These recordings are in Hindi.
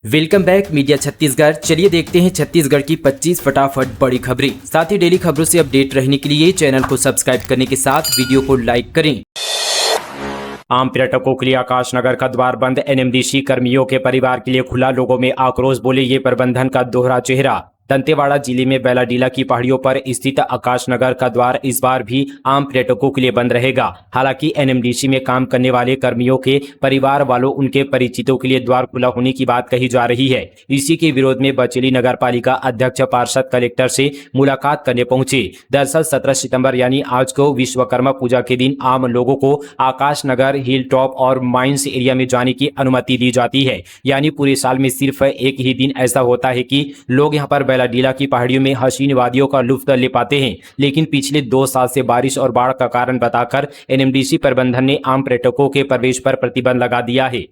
Welcome back media Chhattisgarh. चलिए देखते हैं छत्तीसगढ़ की 25 फटाफट बड़ी खबरें। साथ ही डेली खबरों से अपडेट रहने के लिए चैनल को सब्सक्राइब करने के साथ वीडियो को लाइक करें। आम पर्यटकों के लिए आकाशनगर का द्वार बंद, एनएमडीसी कर्मियों के परिवार के लिए खुला, लोगों में आक्रोश, बोले ये प्रबंधन का दोहरा चेहरा। दंतेवाड़ा जिले में बैलाडीला की पहाड़ियों पर स्थित आकाशनगर का द्वार इस बार भी आम पर्यटकों के लिए बंद रहेगा। हालांकि एनएमडीसी में काम करने वाले कर्मियों के परिवार वालों, उनके परिचितों के लिए द्वार खुला होने की बात कही जा रही है। इसी के विरोध में बचेली नगर पालिका अध्यक्ष पार्षद कलेक्टर से मुलाकात करने पहुंचे। दरअसल 17 सितंबर यानी आज को विश्वकर्मा पूजा के दिन आम लोगों को आकाशनगर, हिल टॉप और माइंस एरिया में जाने की अनुमति दी जाती है। यानी पूरे साल में सिर्फ एक ही दिन ऐसा होता है कि लोग यहाँ पर बैलाडीला की पहाड़ियों में हसीन वादियों का लुत्फ ले पाते हैं। लेकिन पिछले 2 साल से बारिश और बाढ़ का कारण बताकर एनएमडीसी प्रबंधन ने आम पर्यटकों के प्रवेश पर प्रतिबंध लगा दिया है।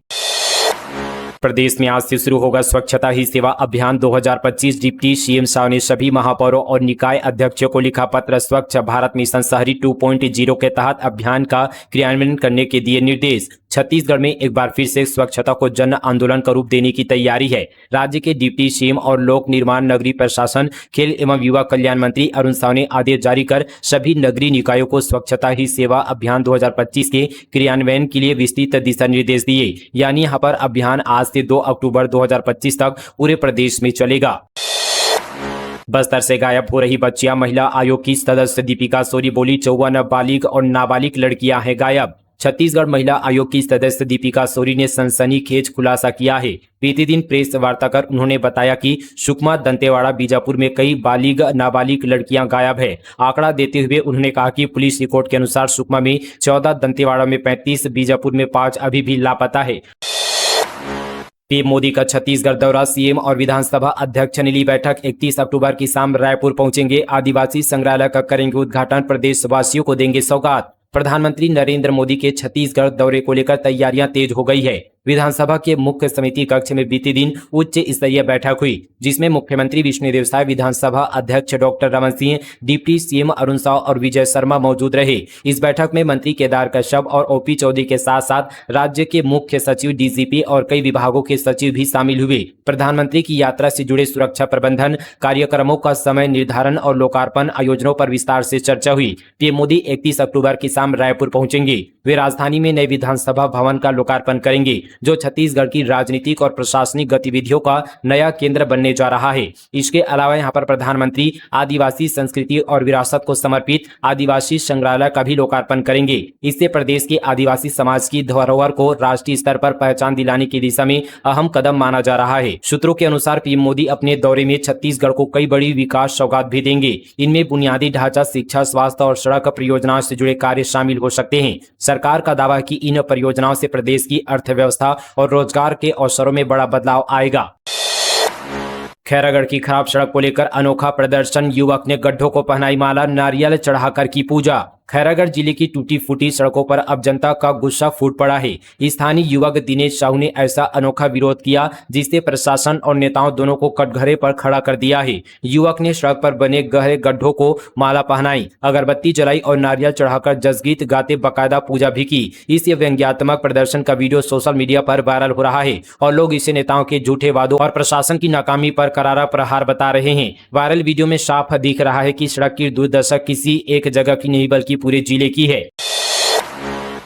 प्रदेश में आज से शुरू होगा स्वच्छता ही सेवा अभियान 2025। डिप्टी सीएम शाह ने सभी महापौरों और निकाय अध्यक्षों को लिखा पत्र। स्वच्छ भारत मिशन शहरी 2.0 के तहत अभियान का क्रियान्वयन करने के दिए निर्देश। छत्तीसगढ़ में एक बार फिर से स्वच्छता को जन आंदोलन का रूप देने की तैयारी है। राज्य के डिप्टी सीएम और लोक निर्माण, नगरीय प्रशासन, खेल एवं युवा कल्याण मंत्री अरुण साव ने आदेश जारी कर सभी नगरीय निकायों को स्वच्छता ही सेवा अभियान 2025 के क्रियान्वयन के लिए विस्तृत दिशा निर्देश दिए। यानी यहाँ पर अभियान आज से 2 अक्टूबर 2025 तक पूरे प्रदेश में चलेगा। बस्तर से गायब हो रही बच्चियां, महिला आयोग की सदस्य दीपिका सोरी बोली 54 बालिग और नाबालिग लड़कियां हैं गायब। छत्तीसगढ़ महिला आयोग की सदस्य दीपिका सोरी ने सनसनीखेज खुलासा किया है। बीते दिन प्रेस वार्ता कर उन्होंने बताया कि सुकमा, दंतेवाड़ा, बीजापुर में कई बालिग नाबालिग लड़कियां गायब है। आंकड़ा देते हुए उन्होंने कहा कि पुलिस रिकॉर्ड के अनुसार सुकमा में 14, दंतेवाड़ा में 35, बीजापुर में 5 अभी भी लापता है। पीएम मोदी का छत्तीसगढ़ दौरा, सीएम और विधानसभा अध्यक्ष ने ली बैठक। 31 अक्टूबर की शाम रायपुर पहुंचेंगे। आदिवासी संग्रहालय का करेंगे उद्घाटन, प्रदेशवासियों को देंगे सौगात। प्रधानमंत्री नरेंद्र मोदी के छत्तीसगढ़ दौरे को लेकर तैयारियां तेज हो गई है। विधानसभा के मुख्य समिति कक्ष में बीते दिन उच्च स्तरीय बैठक हुई, जिसमें मुख्यमंत्री विष्णुदेव साय, विधानसभा अध्यक्ष doctor Raman Singh, deputy CM Arun Sao और विजय शर्मा मौजूद रहे। इस बैठक में मंत्री केदार कश्यप और ओपी चौधरी के साथ साथ राज्य के मुख्य सचिव, डीजीपी और कई विभागों के सचिव भी शामिल हुए। प्रधानमंत्री की यात्रा से जुड़े सुरक्षा प्रबंधन, कार्यक्रमों का समय निर्धारण और लोकार्पण आयोजनों पर विस्तार से चर्चा हुई। पीएम मोदी 31 अक्टूबर की शाम रायपुर पहुंचेंगे। वे राजधानी में नए विधानसभा भवन का लोकार्पण करेंगे, जो छत्तीसगढ़ की राजनीतिक और प्रशासनिक गतिविधियों का नया केंद्र बनने जा रहा है। इसके अलावा यहां पर प्रधानमंत्री आदिवासी संस्कृति और विरासत को समर्पित आदिवासी संग्रहालय का भी लोकार्पण करेंगे। इससे प्रदेश के आदिवासी समाज की धरोहर को राष्ट्रीय स्तर पर पहचान दिलाने की दिशा में अहम कदम माना जा रहा है। सूत्रों के अनुसार पीएम मोदी अपने दौरे में छत्तीसगढ़ को कई बड़ी विकास सौगात भी देंगे। इनमें बुनियादी ढांचा, शिक्षा, स्वास्थ्य और सड़क परियोजनाओं से जुड़े कार्य शामिल हो सकते हैं। सरकार का दावा है कि इन परियोजनाओं से प्रदेश की अर्थव्यवस्था और रोजगार के अवसरों में बड़ा बदलाव आएगा। खैरागढ़ की खराब सड़क को लेकर अनोखा प्रदर्शन, युवक ने गड्ढों को पहनाई माला, नारियल चढ़ाकर की पूजा। खैरागढ़ जिले की टूटी फूटी सड़कों पर अब जनता का गुस्सा फूट पड़ा है। स्थानीय युवक दिनेश साहू ने ऐसा अनोखा विरोध किया, जिससे प्रशासन और नेताओं दोनों को कटघरे पर खड़ा कर दिया है। युवक ने सड़क पर बने गहरे गड्ढों को माला पहनाई, अगरबत्ती जलाई और नारियल चढ़ाकर जसगीत गाते बाकायदा पूजा भी की। इस व्यंग्यात्मक प्रदर्शन का वीडियो सोशल मीडिया पर वायरल हो रहा है और लोग इसे नेताओं के झूठे वादों और प्रशासन की नाकामी पर करारा प्रहार बता रहे हैं। वायरल वीडियो में साफ दिख रहा है कि सड़क की दुर्दशा किसी एक जगह की नहीं बल्कि पूरे जिले की है।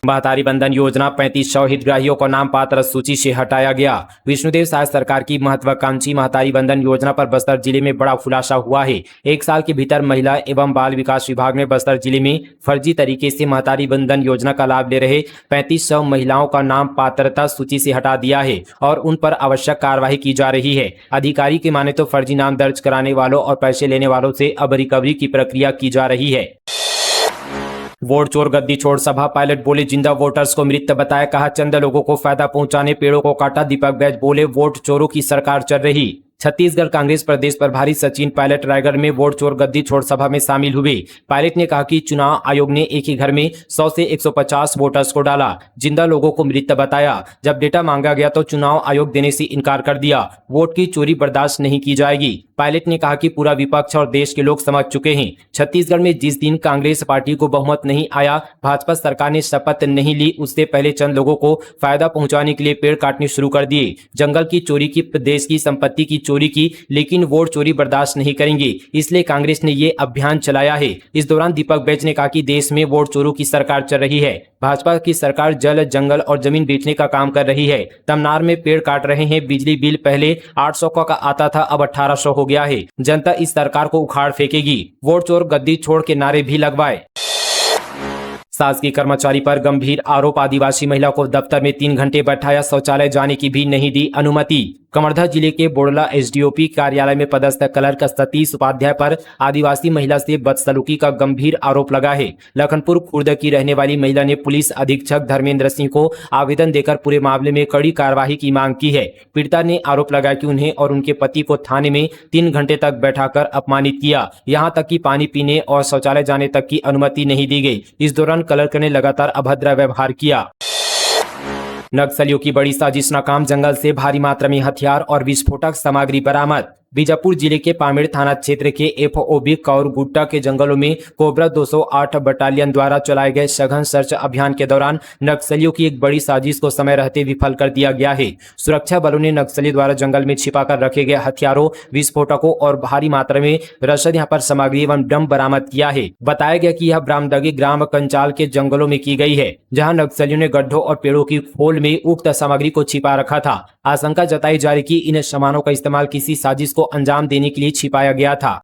महतारी बंधन योजना, 3500 हितग्राहियों को नाम पात्र सूची से हटाया गया। विष्णुदेव साय सरकार की महत्वाकांक्षी महतारी बंधन योजना पर बस्तर जिले में बड़ा खुलासा हुआ है। 1 साल के भीतर महिला एवं बाल विकास विभाग ने बस्तर जिले में फर्जी तरीके से महतारी बंधन योजना का लाभ ले रहे 3500 महिलाओं का नाम पात्रता सूची से हटा दिया है और उन पर आवश्यक कार्रवाई की जा रही है। अधिकारी की माने तो फर्जी नाम दर्ज कराने वालों और पैसे लेने वालों से अब रिकवरी की प्रक्रिया की जा रही है। वोट चोर गद्दी छोड़ सभा, पायलट बोले जिंदा वोटर्स को मृत बताया, कहा चंद लोगों को फायदा पहुंचाने पेड़ों को काटा। दीपक बैज बोले वोट चोरों की सरकार चल रही। छत्तीसगढ़ कांग्रेस प्रदेश प्रभारी सचिन पायलट रायगढ़ में वोट चोर गद्दी छोड़ सभा में शामिल हुए। पायलट ने कहा कि चुनाव आयोग ने एक ही घर में 100 से 150 वोटर्स को डाला, जिंदा लोगों को मृत बताया। जब डेटा मांगा गया तो चुनाव आयोग देने से इनकार कर दिया। वोट की चोरी बर्दाश्त नहीं की जाएगी। पायलट ने कहा कि पूरा विपक्ष और देश के लोग समझ चुके हैं। छत्तीसगढ़ में जिस दिन कांग्रेस पार्टी को बहुमत नहीं आया, भाजपा सरकार ने शपथ नहीं ली, उससे पहले चंद लोगों को फायदा पहुंचाने के लिए पेड़ काटने शुरू कर दिए। जंगल की चोरी की, देश की संपत्ति की चोरी की, लेकिन वोट चोरी बर्दाश्त नहीं करेंगे, इसलिए कांग्रेस ने ये अभियान चलाया है। इस दौरान दीपक बैज ने कहा कि देश में वोट चोरों की सरकार चल रही है। भाजपा की सरकार जल, जंगल और जमीन बेचने का काम कर रही है। तमनार में पेड़ काट रहे हैं। बिजली बिल पहले 800 का आता था, अब 1800 हो गया है। जनता इस सरकार को उखाड़ फेंकेगी। वोट चोर गद्दी छोड़ के नारे भी लगवाए। शासकीय कर्मचारी पर गंभीर आरोप। आदिवासी महिला को दफ्तर में 3 घंटे बैठाया, शौचालय जाने की भी नहीं दी अनुमति। कवर्धा जिले के बोड़ला एसडीओपी कार्यालय में पदस्थ क्लर्क सतीश उपाध्याय पर आदिवासी महिला से बदसलूकी का गंभीर आरोप लगा है। लखनपुर खुर्द की रहने वाली महिला ने पुलिस अधीक्षक धर्मेंद्र सिंह को आवेदन देकर पूरे मामले में कड़ी कार्रवाई की मांग की है। पीड़िता ने आरोप लगाया कि उन्हें और उनके पति को थाने में 3 घंटे तक बैठाकर अपमानित किया, यहां तक कि पानी पीने और शौचालय जाने तक की अनुमति नहीं दी गई। इस दौरान क्लर्क ने लगातार अभद्र व्यवहार किया। नक्सलियों की बड़ी साजिश नाकाम। जंगल से भारी मात्रा में हथियार और विस्फोटक सामग्री बरामद। बीजापुर जिले के पामेड़ थाना क्षेत्र के एफओबी कौरगुट्टा के जंगलों में कोबरा 208 बटालियन द्वारा चलाए गए सघन सर्च अभियान के दौरान नक्सलियों की एक बड़ी साजिश को समय रहते विफल कर दिया गया है। सुरक्षा बलों ने नक्सलियों द्वारा जंगल में छिपाकर रखे गए हथियारों, विस्फोटकों और भारी मात्रा में रसद यहाँ पर सामग्री एवं डम बरामद किया है। बताया गया कि यह बरामदगी ग्राम कंचाल के जंगलों में की गई है, जहाँ नक्सलियों ने गड्ढों और पेड़ों की खोल में उक्त सामग्री को छिपा रखा था। आशंका जताई जा रही कि इन सामानों का इस्तेमाल किसी साजिश को अंजाम देने के लिए छिपाया गया था।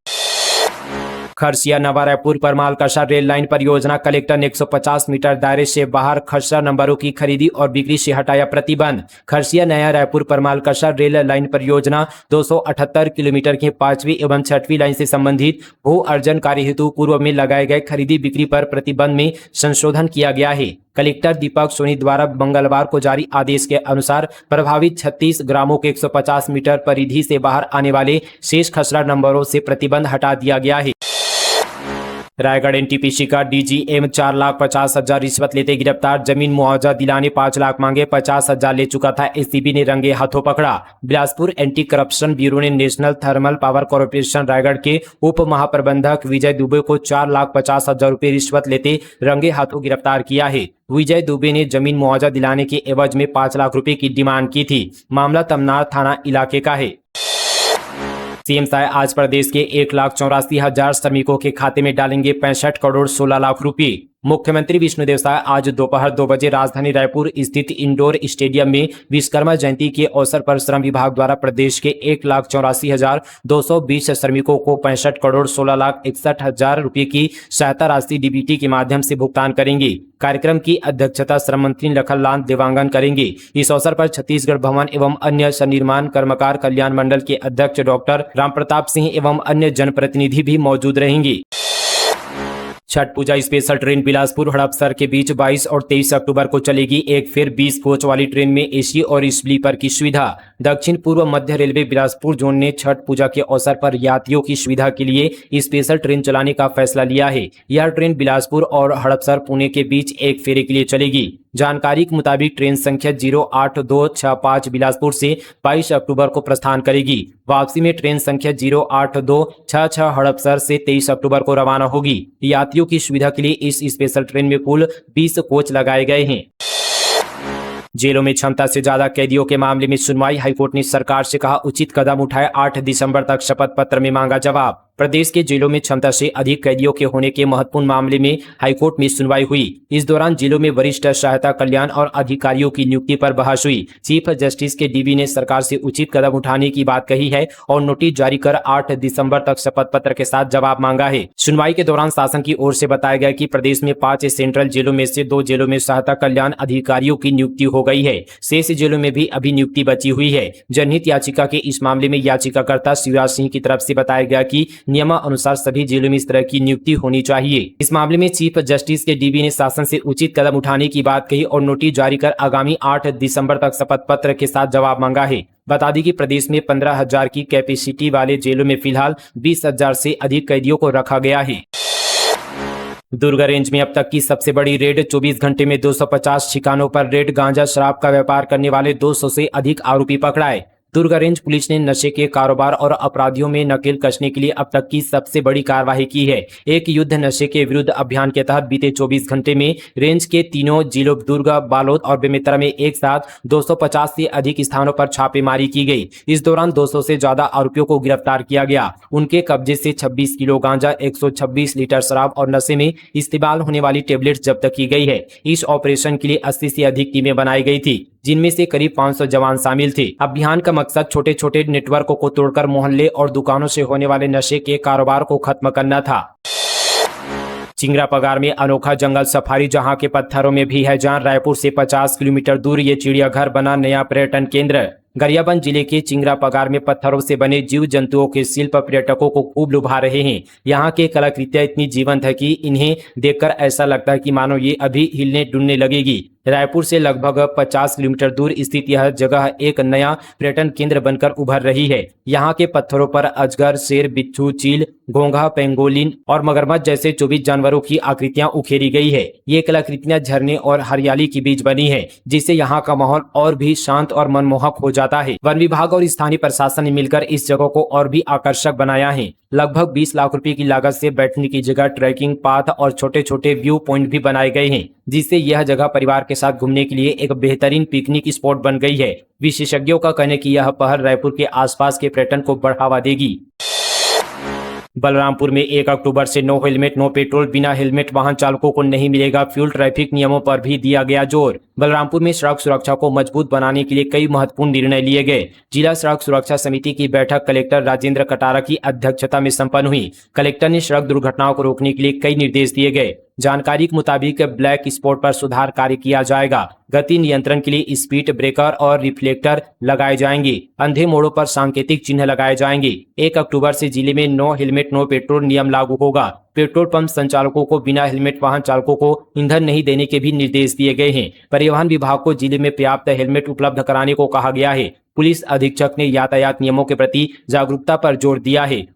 खरसिया नवा रायपुर परमाल कषा रेल लाइन परियोजना। कलेक्टर ने 150 मीटर दायरे से बाहर खसरा नंबरों की खरीदी और बिक्री से हटाया प्रतिबंध। खरसिया नया रायपुर परमाल कषा रेल लाइन परियोजना 278 किलोमीटर की 5वीं एवं 6वीं लाइन से संबंधित भू अर्जन कार्य हेतु पूर्व में लगाए गए खरीदी बिक्री पर प्रतिबंध में संशोधन किया गया है। कलेक्टर दीपक सोनी द्वारा मंगलवार को जारी आदेश के अनुसार प्रभावित 36 ग्रामों के 150 मीटर परिधि से बाहर आने वाले शेष खसरा नंबरों से प्रतिबंध हटा दिया गया है। रायगढ़ एनटीपीसी का डीजीएम 4,50,000 रिश्वत लेते गिरफ्तार। जमीन मुआवजा दिलाने 5 लाख मांगे, 50,000 ले चुका था। एसीबी ने रंगे हाथों पकड़ा। बिलासपुर एंटी करप्शन ब्यूरो ने national thermal power corporation Raigarh के उप महाप्रबंधक विजय दुबे को 4,50,000 रुपये रिश्वत लेते रंगे हाथों गिरफ्तार किया है। विजय दुबे ने जमीन मुआवजा दिलाने के एवज में 5 लाख रुपए की डिमांड की थी। मामला तमनार थाना इलाके का है। सीएम साय आज प्रदेश के 1,84,000 श्रमिकों के खाते में डालेंगे 65 करोड़ 16 लाख रुपए। मुख्यमंत्री विष्णुदेव साय आज दोपहर 2 बजे राजधानी रायपुर स्थित इंडोर स्टेडियम में विश्वकर्मा जयंती के अवसर पर श्रम विभाग द्वारा प्रदेश के 1,84,220 श्रमिकों को 65 करोड़ 16,61,000 रुपए की सहायता राशि डीबीटी के माध्यम से भुगतान करेंगे। कार्यक्रम की अध्यक्षता श्रम मंत्री लखनलाल देवांगन करेंगे। इस अवसर पर छत्तीसगढ़ भवन एवं अन्य सन्निर्माण कर्मकार कल्याण मंडल के अध्यक्ष डॉक्टर रामप्रताप सिंह एवं अन्य जनप्रतिनिधि भी मौजूद रहेंगे। छठ पूजा स्पेशल ट्रेन बिलासपुर हड़पसर के बीच 22 और 23 अक्टूबर को चलेगी। एक फिर 20 कोच वाली ट्रेन में एसी और स्लीपर की सुविधा। दक्षिण पूर्व मध्य रेलवे बिलासपुर जोन ने छठ पूजा के अवसर पर यात्रियों की सुविधा के लिए स्पेशल ट्रेन चलाने का फैसला लिया है। यह ट्रेन बिलासपुर और हड़पसर पुणे के बीच एक फेरे के लिए चलेगी। जानकारी के मुताबिक ट्रेन संख्या 08265 बिलासपुर से 22 अक्टूबर को प्रस्थान करेगी। वापसी में ट्रेन संख्या 08266 हड़पसर से 23 अक्टूबर को रवाना होगी। यात्रियों की सुविधा के लिए इस स्पेशल ट्रेन में कुल 20 कोच लगाए गए हैं। जेलों में क्षमता से ज्यादा कैदियों के मामले में सुनवाई। हाईकोर्ट ने सरकार से कहा उचित कदम उठाए। 8 दिसंबर तक शपथ पत्र में मांगा जवाब। प्रदेश के जेलों में क्षमता से अधिक कैदियों के होने के महत्वपूर्ण मामले में हाईकोर्ट में सुनवाई हुई। इस दौरान जेलों में वरिष्ठ सहायता कल्याण और अधिकारियों की नियुक्ति पर बहस हुई। चीफ जस्टिस के डीबी ने सरकार से उचित कदम उठाने की बात कही है और नोटिस जारी कर 8 दिसंबर तक शपथ पत्र के साथ जवाब मांगा है। सुनवाई के दौरान शासन की ओर से बताया गया कि प्रदेश में 5 सेंट्रल जेलों में से 2 जेलों में सहायता कल्याण अधिकारियों की नियुक्ति हो गई है। शेष जेलों में भी अभी नियुक्ति बची हुई है। जनहित याचिका के इस मामले में याचिकाकर्ता शिवराज सिंह की तरफ से बताया गया कि नियमानुसार सभी जेलों में इस तरह की नियुक्ति होनी चाहिए। इस मामले में चीफ जस्टिस के डीबी ने शासन से उचित कदम उठाने की बात कही और नोटिस जारी कर आगामी 8 दिसंबर तक शपथ पत्र के साथ जवाब मांगा है। बता दी कि प्रदेश में 15,000 की कैपेसिटी वाले जेलों में फिलहाल 20,000 से अधिक कैदियों को रखा गया है। दुर्ग रेंज में अब तक की सबसे बड़ी रेड, 24 घंटे में 250 ठिकानों पर रेड, गांजा शराब का व्यापार करने वाले 200 से अधिक आरोपी पकड़ाए। दुर्ग रेंज पुलिस ने नशे के कारोबार और अपराधियों में नकेल कसने के लिए अब तक की सबसे बड़ी कार्रवाई की है। एक युद्ध नशे के विरुद्ध अभियान के तहत बीते 24 घंटे में रेंज के तीनों जिलों दुर्ग, बालोद और बेमेतरा में एक साथ 250 से अधिक स्थानों पर छापेमारी की गई। इस दौरान 200 से ज्यादा आरोपियों को गिरफ्तार किया गया। उनके कब्जे से 26 किलो गांजा, 126 लीटर शराब और नशे में इस्तेमाल होने वाली टेबलेट्स जब्त की गई है। इस ऑपरेशन के लिए 80 से अधिक टीमें बनाई गई थी, जिनमें से करीब 500 जवान शामिल थे। अभियान का मकसद छोटे छोटे नेटवर्कों को तोड़कर मोहल्ले और दुकानों से होने वाले नशे के कारोबार को खत्म करना था। चिंगरा पगार में अनोखा जंगल सफारी, जहां के पत्थरों में भी है जान। रायपुर से 50 किलोमीटर दूर ये चिड़ियाघर बना नया पर्यटन केंद्र। गरियाबंद जिले के चिंगरा पगार में पत्थरों से बने जीव जंतुओं के शिल्प पर्यटकों को खूब लुभा रहे हैं। यहाँ के कलाकृतियां इतनी जीवंत है कि इन्हें देखकर ऐसा लगता है कि मानो ये अभी हिलने डुलने लगेगी। रायपुर से लगभग 50 किलोमीटर दूर स्थित यह जगह एक नया पर्यटन केंद्र बनकर उभर रही है। यहाँ के पत्थरों पर अजगर, शेर, बिच्छू, चील, घोंघा, पेंगोलिन और मगरमच्छ जैसे 24 जानवरों की आकृतियां उकेरी गई है। ये कलाकृतियां झरने और हरियाली के बीच बनी है, जिससे यहाँ का माहौल और भी शांत और मनमोहक हो जाता है। वन विभाग और स्थानीय प्रशासन ने मिलकर इस जगह को और भी आकर्षक बनाया है। लगभग 20 लाख रुपए की लागत से बैठने की जगह, ट्रैकिंग पाथ और छोटे छोटे व्यू पॉइंट भी बनाए गए हैं, जिससे यह जगह परिवार के साथ घूमने के लिए एक बेहतरीन पिकनिक स्पॉट बन गई है। विशेषज्ञों का कहना है कि यह पहल रायपुर के आसपास के पर्यटन को बढ़ावा देगी। बलरामपुर में 1 अक्टूबर से नो हेलमेट नो पेट्रोल, बिना हेलमेट वाहन चालकों को नहीं मिलेगा फ्यूल। ट्रैफिक नियमों पर भी दिया गया जोर। बलरामपुर में सड़क सुरक्षा को मजबूत बनाने के लिए कई महत्वपूर्ण निर्णय लिए गए। जिला सड़क सुरक्षा समिति की बैठक कलेक्टर राजेंद्र कटारा की अध्यक्षता में संपन्न हुई। कलेक्टर ने सड़क दुर्घटनाओं को रोकने के लिए कई निर्देश दिए गए। जानकारी के मुताबिक ब्लैक स्पॉट पर सुधार कार्य किया जाएगा। गति नियंत्रण के लिए स्पीड ब्रेकर और रिफ्लेक्टर लगाए जाएंगे। अंधे मोड़ों पर सांकेतिक चिन्ह लगाए जाएंगे। 1 अक्टूबर से जिले में नो हेलमेट नो पेट्रोल नियम लागू होगा। पेट्रोल पंप संचालकों को बिना हेलमेट वाहन चालकों को ईंधन नहीं देने के भी निर्देश दिए गए हैं। परिवहन विभाग को जिले में पर्याप्त हेलमेट उपलब्ध कराने को कहा गया है। पुलिस अधीक्षक ने यातायात नियमों के प्रति जागरूकता पर जोर दिया है।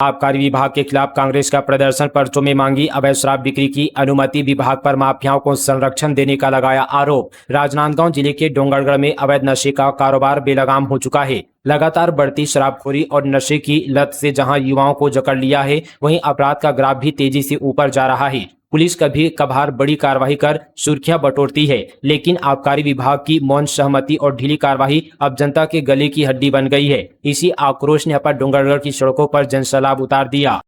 आबकारी विभाग के खिलाफ कांग्रेस का प्रदर्शन, पर्चों में मांगी अवैध शराब बिक्री की अनुमति, विभाग पर माफियाओं को संरक्षण देने का लगाया आरोप। राजनांदगांव जिले के डोंगरगढ़ में अवैध नशे का कारोबार बेलगाम हो चुका है। लगातार बढ़ती शराबखोरी और नशे की लत से जहां युवाओं को जकड़ लिया है, वहीं अपराध का ग्राफ भी तेजी से ऊपर जा रहा है। पुलिस कभी कभार बड़ी कार्रवाई कर सुर्खियां बटोरती है, लेकिन आबकारी विभाग की मौन सहमति और ढीली कार्रवाई अब जनता के गले की हड्डी बन गई है। इसी आक्रोश ने अपर डोंगरगढ़ की सड़कों पर जनसैलाब उतार दिया।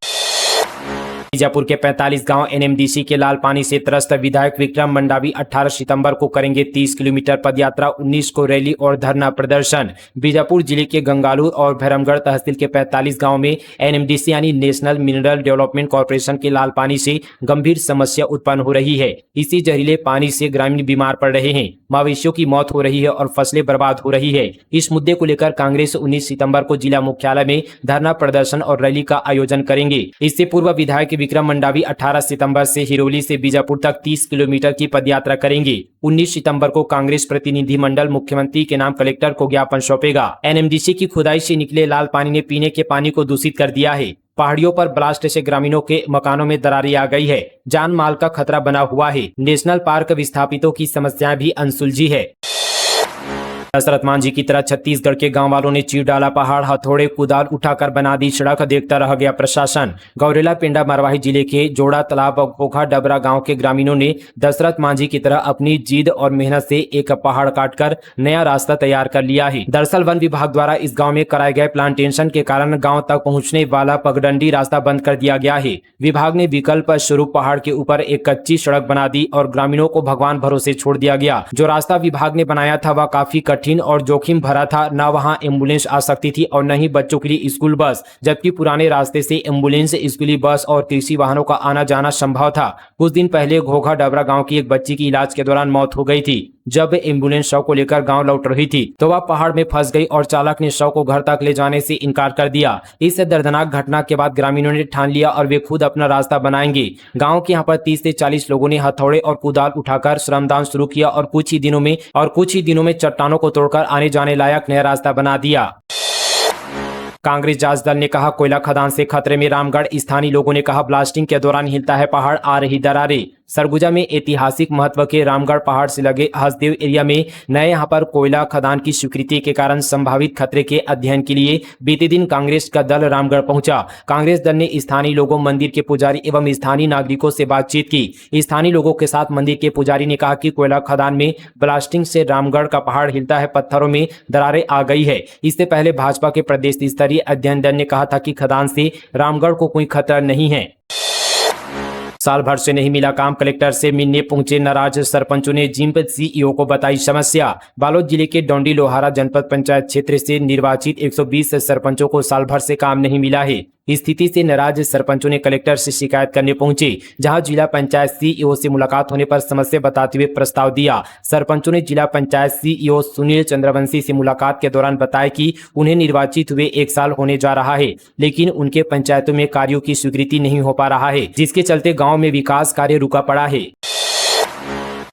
बीजापुर के 45 गांव एनएमडीसी के लाल पानी से त्रस्त। विधायक विक्रम मंडावी 18 सितंबर को करेंगे 30 किलोमीटर पदयात्रा, 19 को रैली और धरना प्रदर्शन। बीजापुर जिले के गंगालूर और भैरमगढ़ तहसील के 45 गांव में एनएमडीसी यानी नेशनल मिनरल डेवलपमेंट कॉर्पोरेशन के लाल पानी से गंभीर समस्या उत्पन्न हो रही है। इसी जहरीले पानी से ग्रामीण बीमार पड़ रहे हैं, मवेशियों की मौत हो रही है और फसलें बर्बाद हो रही है। इस मुद्दे को लेकर कांग्रेस 19 सितंबर को जिला मुख्यालय में धरना प्रदर्शन और रैली का आयोजन करेंगे। इससे पूर्व विधायक विक्रम मंडावी 18 सितंबर से हिरोली से बीजापुर तक 30 किलोमीटर की पदयात्रा करेंगे। 19 सितंबर को कांग्रेस प्रतिनिधिमंडल मुख्यमंत्री के नाम कलेक्टर को ज्ञापन सौंपेगा। एनएमडीसी की खुदाई से निकले लाल पानी ने पीने के पानी को दूषित कर दिया है। पहाड़ियों पर ब्लास्ट से ग्रामीणों के मकानों में दरारें आ गई है। जान माल का खतरा बना हुआ है। नेशनल पार्क विस्थापितों की समस्याएं भी अनसुलझी है। दशरथ मांझी की तरह छत्तीसगढ़ के गांव वालों ने चीर डाला पहाड़, हथौड़े कुदाल उठाकर बना दी सड़क, देखता रह गया प्रशासन। गौरेला पिंडा मरवाही जिले के जोड़ा तालाब और घोखा डबरा गांव के ग्रामीणों ने दशरथ मांझी की तरह अपनी जिद और मेहनत से एक पहाड़ काटकर नया रास्ता तैयार कर लिया है। दरअसल वन विभाग द्वारा इस गाँव में कराए गए प्लांटेशन के कारण गाँव तक पहुँचने वाला पगडंडी रास्ता बंद कर दिया गया है। विभाग ने विकल्प स्वरूप पहाड़ के ऊपर एक कच्ची सड़क बना दी और ग्रामीणों को भगवान भरोसे छोड़ दिया गया। जो रास्ता विभाग ने बनाया था वह काफी कठिन और जोखिम भरा था। न वहां एम्बुलेंस आ सकती थी और न ही बच्चों के लिए स्कूल बस, जबकि पुराने रास्ते से एम्बुलेंस, स्कूली बस और कृषि वाहनों का आना जाना संभव था। कुछ दिन पहले घोघा डबरा गांव की एक बच्ची की इलाज के दौरान मौत हो गई थी। जब एम्बुलेंस शव को लेकर गांव लौट रही थी तो वह पहाड़ में फंस गई और चालक ने शव को घर तक ले जाने से इनकार कर दिया। इस दर्दनाक घटना के बाद ग्रामीणों ने ठान लिया और वे खुद अपना रास्ता बनाएंगे। गाँव के यहाँ पर 30 से 40 लोगों ने हथौड़े और कुदाल उठाकर श्रमदान शुरू किया और कुछ ही दिनों में चट्टानों को तोड़कर आने जाने लायक नया रास्ता बना दिया। कांग्रेस जांच दल ने कहा कोयला खदान से खतरे में रामगढ़। स्थानीय लोगों ने कहा ब्लास्टिंग के दौरान हिलता है पहाड़, आ रही दरारें। सरगुजा में ऐतिहासिक महत्व के रामगढ़ पहाड़ से लगे हसदेव एरिया में नए यहाँ पर कोयला खदान की स्वीकृति के कारण संभावित खतरे के अध्ययन के लिए बीते दिन कांग्रेस का दल रामगढ़ पहुंचा। कांग्रेस दल ने स्थानीय लोगों, मंदिर के पुजारी एवं स्थानीय नागरिकों से बातचीत की। स्थानीय लोगों के साथ मंदिर के पुजारी ने कहा कि कोयला खदान में ब्लास्टिंग से रामगढ़ का पहाड़ हिलता है, पत्थरों में दरारें आ गई है। इससे पहले भाजपा के प्रदेश स्तरीय अध्ययन दल ने कहा था कि खदान से रामगढ़ को कोई खतरा नहीं है। साल भर से नहीं मिला काम, कलेक्टर से मिलने पहुंचे नाराज सरपंचों ने जिम्प सीईओ को बताई समस्या। बालोद जिले के डोंडी लोहारा जनपद पंचायत क्षेत्र से निर्वाचित 120 सरपंचों को साल भर से काम नहीं मिला है। स्थिति से नाराज सरपंचों ने कलेक्टर से शिकायत करने पहुंचे, जहां जिला पंचायत सीईओ से मुलाकात होने पर समस्या बताते हुए प्रस्ताव दिया। सरपंचों ने जिला पंचायत सीईओ सुनील चंद्रवंशी से मुलाकात के दौरान बताया कि उन्हें निर्वाचित हुए 1 साल होने जा रहा है, लेकिन उनके पंचायतों में कार्यों की स्वीकृति नहीं हो पा रहा है, जिसके चलते गाँव में विकास कार्य रुका पड़ा है।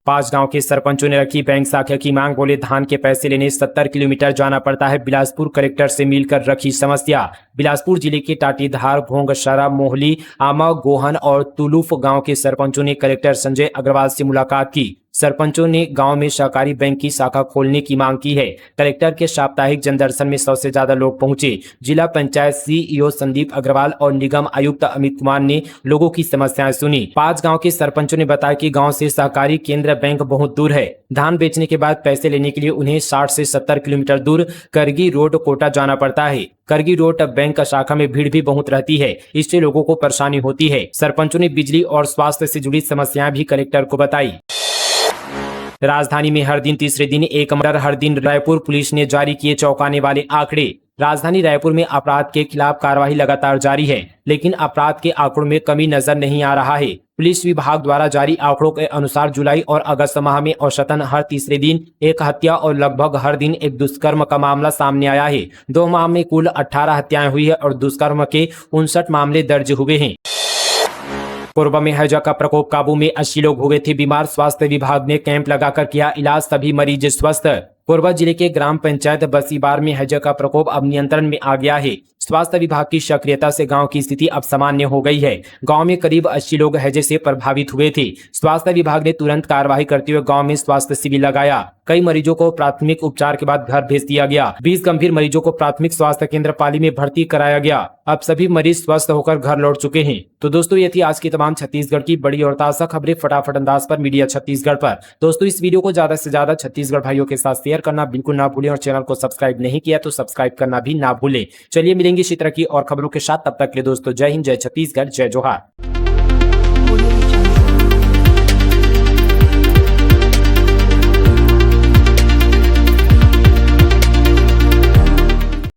5 गांव के सरपंचों ने रखी बैंक शाखा की मांग, बोले धान के पैसे लेने 70 किलोमीटर जाना पड़ता है। बिलासपुर कलेक्टर से मिलकर रखी समस्या। बिलासपुर जिले के टाटीधार, घोंगशरा, मोहली, आमा, गोहन और तुलुफ गांव के सरपंचों ने कलेक्टर संजय अग्रवाल से मुलाकात की। सरपंचों ने गांव में सहकारी बैंक की शाखा खोलने की मांग की है। कलेक्टर के साप्ताहिक जनदर्शन में 100 से ज्यादा लोग पहुंचे। जिला पंचायत सीईओ संदीप अग्रवाल और निगम आयुक्त अमित कुमार ने लोगों की समस्याएं सुनी। 5 गांव के सरपंचों ने बताया कि गांव से सहकारी केंद्र बैंक बहुत दूर है। धान बेचने के बाद पैसे लेने के लिए उन्हें 60 से 70 किलोमीटर दूर करगी रोड कोटा जाना पड़ता है। करगी रोड बैंक शाखा में भीड़ भी बहुत रहती है, इससे लोगों को परेशानी होती है। सरपंचों ने बिजली और स्वास्थ्य से जुड़ी समस्याएं भी कलेक्टर को बताई। राजधानी में हर दिन तीसरे दिन एक मर्डर, हर दिन रायपुर पुलिस ने जारी किए चौंकाने वाले आंकड़े। राजधानी रायपुर में अपराध के खिलाफ कार्रवाई लगातार जारी है, लेकिन अपराध के आंकड़ों में कमी नजर नहीं आ रहा है। पुलिस विभाग द्वारा जारी आंकड़ों के अनुसार जुलाई और अगस्त माह में औसतन हर तीसरे दिन एक हत्या और लगभग हर दिन एक दुष्कर्म का मामला सामने आया है। 2 माह में कुल 18 हत्याएं हुई है और दुष्कर्म के 59 मामले दर्ज हुए हैं। कोरबा में हैजा का प्रकोप काबू में, 80 लोग हो गए थे बीमार। स्वास्थ्य विभाग ने कैंप लगाकर किया इलाज, सभी मरीज स्वस्थ। कोरबा जिले के ग्राम पंचायत बसीबार में हैजा का प्रकोप अब नियंत्रण में आ गया है। स्वास्थ्य विभाग की सक्रियता से गांव की स्थिति अब सामान्य हो गई है। गांव में करीब 80 लोग हैजे से प्रभावित हुए थे। स्वास्थ्य विभाग ने तुरंत कार्रवाई करते हुए गांव में स्वास्थ्य शिविर लगाया। कई मरीजों को प्राथमिक उपचार के बाद घर भेज दिया गया। 20 गंभीर मरीजों को प्राथमिक स्वास्थ्य केंद्र पाली में भर्ती कराया गया। अब सभी मरीज स्वस्थ होकर घर लौट चुके हैं। तो दोस्तों, ये थी आज की तमाम छत्तीसगढ़ की बड़ी और ताजा खबरें फटाफट अंदाज पर मीडिया छत्तीसगढ़ पर। दोस्तों, इस वीडियो को ज्यादा से ज्यादा छत्तीसगढ़ भाइयों के साथ शेयर करना बिल्कुल ना भूलें और चैनल को सब्सक्राइब नहीं किया तो सब्सक्राइब करना भी ना भूलें। चलिए मिलेंगे इसी तरह की और खबरों के साथ, तब तक के लिए दोस्तों जय हिंद, जय छत्तीसगढ़, जय जोहार।